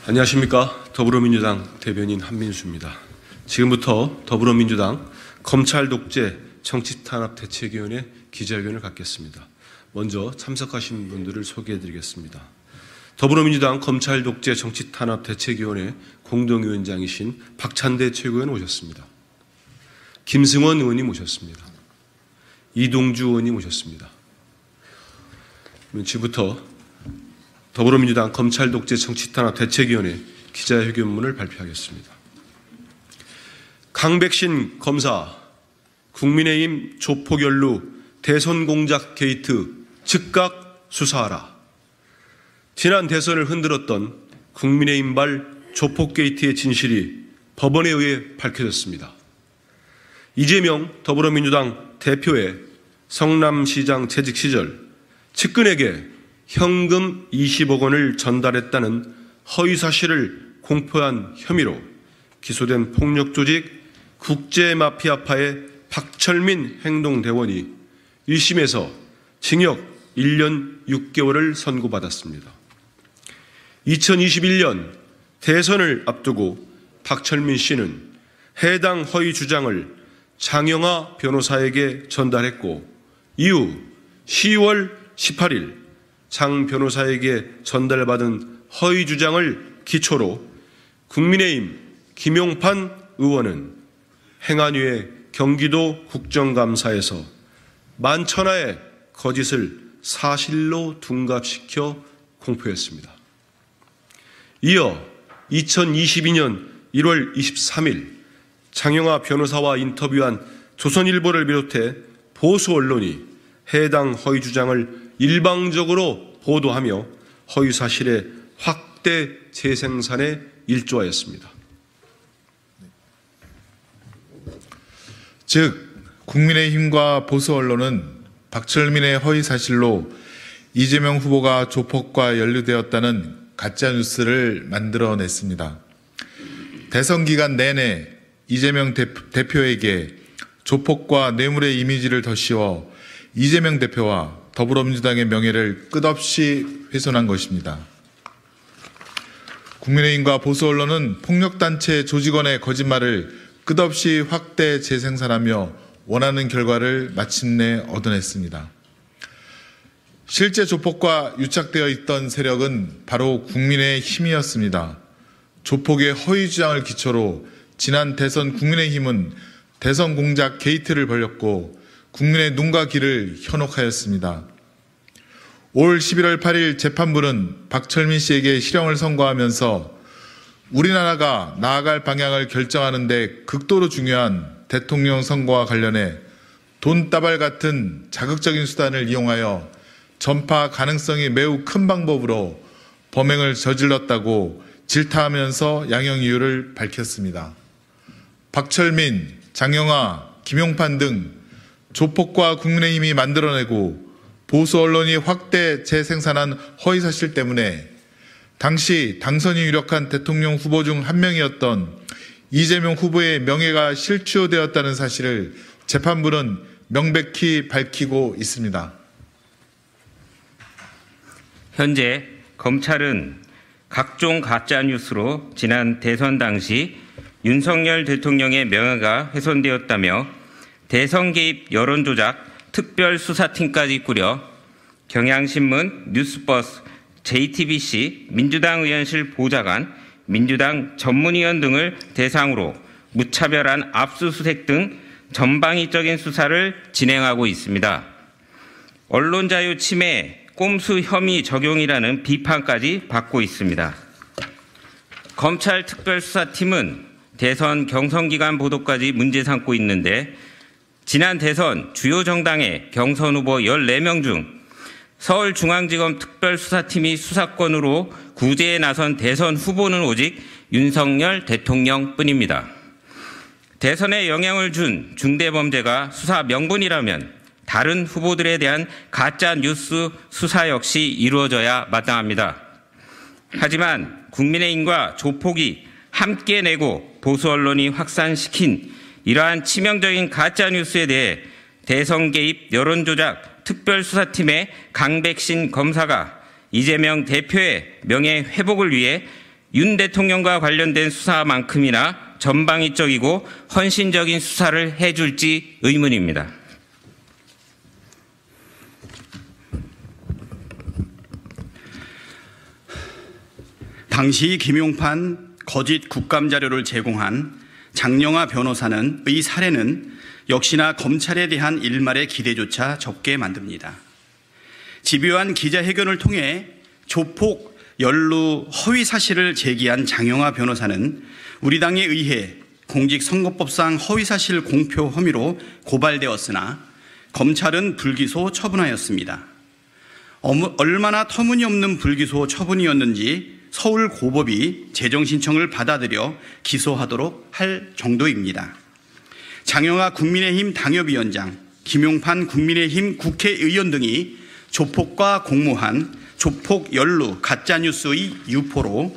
안녕하십니까. 더불어민주당 대변인 한민수입니다. 지금부터 더불어민주당 검찰 독재 정치탄압 대책위원회 기자회견을 갖겠습니다. 먼저 참석하신 분들을 소개해드리겠습니다. 더불어민주당 검찰 독재 정치탄압 대책위원회 공동위원장이신 박찬대 최고위원 오셨습니다. 김승원 의원님 오셨습니다. 이동주 의원님 오셨습니다. 지금부터 더불어민주당 검찰 독재 정치탄압 대책위원회 기자회견문을 발표하겠습니다. 강백신 검사, 국민의힘 조폭연루 대선 공작 게이트 즉각 수사하라. 지난 대선을 흔들었던 국민의힘발 조폭 게이트의 진실이 법원에 의해 밝혀졌습니다. 이재명 더불어민주당 대표의 성남시장 재직 시절 측근에게 현금 20억 원을 전달했다는 허위 사실을 공표한 혐의로 기소된 폭력조직 국제마피아파의 박철민 행동대원이 1심에서 징역 1년 6개월을 선고받았습니다. 2021년 대선을 앞두고 박철민 씨는 해당 허위 주장을 장영하 변호사에게 전달했고 이후 10월 18일 장 변호사에게 전달받은 허위 주장을 기초로 국민의힘 김용판 의원은 행안위의 경기도 국정감사에서 만천하의 거짓을 사실로 둔갑시켜 공표했습니다. 이어 2022년 1월 23일 장영하 변호사와 인터뷰한 조선일보를 비롯해 보수 언론이 해당 허위 주장을 일방적으로 보도하며 허위 사실의 확대 재생산에 일조하였습니다. 즉 국민의힘과 보수 언론은 박철민의 허위 사실로 이재명 후보가 조폭과 연루되었다는 가짜뉴스를 만들어냈습니다. 대선 기간 내내 이재명 대표에게 조폭과 뇌물의 이미지를 덧씌워 이재명 대표와 더불어민주당의 명예를 끝없이 훼손한 것입니다. 국민의힘과 보수 언론은 폭력단체 조직원의 거짓말을 끝없이 확대 재생산하며 원하는 결과를 마침내 얻어냈습니다. 실제 조폭과 유착되어 있던 세력은 바로 국민의힘이었습니다. 조폭의 허위 주장을 기초로 지난 대선 국민의힘은 대선 공작 게이트를 벌였고 국민의 눈과 귀를 현혹하였습니다. 올 11월 8일 재판부는 박철민 씨에게 실형을 선고하면서 우리나라가 나아갈 방향을 결정하는 데 극도로 중요한 대통령 선거와 관련해 돈다발 같은 자극적인 수단을 이용하여 전파 가능성이 매우 큰 방법으로 범행을 저질렀다고 질타하면서 양형 이유를 밝혔습니다. 박철민, 장영하, 김용판 등 조폭과 국민의힘이 만들어내고 보수 언론이 확대 재생산한 허위사실 때문에 당시 당선이 유력한 대통령 후보 중 한 명이었던 이재명 후보의 명예가 실추되었다는 사실을 재판부는 명백히 밝히고 있습니다. 현재 검찰은 각종 가짜뉴스로 지난 대선 당시 윤석열 대통령의 명예가 훼손되었다며 대선 개입 여론조작 특별수사팀까지 꾸려 경향신문, 뉴스버스, JTBC, 민주당 의원실 보좌관, 민주당 전문위원 등을 대상으로 무차별한 압수수색 등 전방위적인 수사를 진행하고 있습니다. 언론자유 침해, 꼼수 혐의 적용이라는 비판까지 받고 있습니다. 검찰 특별수사팀은 대선 경선기간 보도까지 문제 삼고 있는데 지난 대선 주요 정당의 경선 후보 14명 중 서울중앙지검 특별수사팀이 수사권으로 구제에 나선 대선 후보는 오직 윤석열 대통령뿐입니다. 대선에 영향을 준 중대범죄가 수사 명분이라면 다른 후보들에 대한 가짜 뉴스 수사 역시 이루어져야 마땅합니다. 하지만 국민의힘과 조폭이 함께 내고 보수 언론이 확산시킨 이러한 치명적인 가짜 뉴스에 대해 대선 개입 여론조작 특별수사팀의 강백신 검사가 이재명 대표의 명예 회복을 위해 윤 대통령과 관련된 수사만큼이나 전방위적이고 헌신적인 수사를 해줄지 의문입니다. 당시 김용판 거짓 국감 자료를 제공한 장영하 변호사의 사례는 역시나 검찰에 대한 일말의 기대조차 접게 만듭니다. 집요한 기자회견을 통해 조폭 연루 허위 사실을 제기한 장영하 변호사는 우리 당에 의해 공직선거법상 허위사실 공표 혐의로 고발되었으나 검찰은 불기소 처분하였습니다. 얼마나 터무니없는 불기소 처분이었는지 서울고법이 재정신청을 받아들여 기소하도록 할 정도입니다. 장영하 국민의힘 당협위원장, 김용판 국민의힘 국회의원 등이 조폭과 공모한 조폭 연루 가짜뉴스의 유포로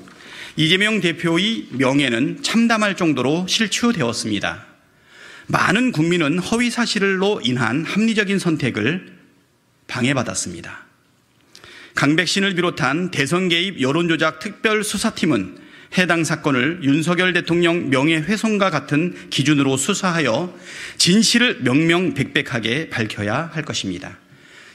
이재명 대표의 명예는 참담할 정도로 실추되었습니다. 많은 국민은 허위 사실로 인한 합리적인 선택을 방해받았습니다. 강백신을 비롯한 대선 개입 여론조작 특별수사팀은 해당 사건을 윤석열 대통령 명예훼손과 같은 기준으로 수사하여 진실을 명명백백하게 밝혀야 할 것입니다.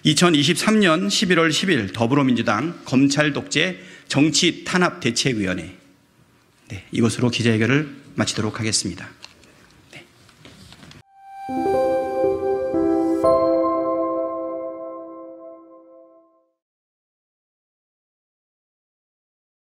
2023년 11월 10일 더불어민주당 검찰 독재 정치 탄압 대책위원회 이것으로 기자회견을 마치도록 하겠습니다.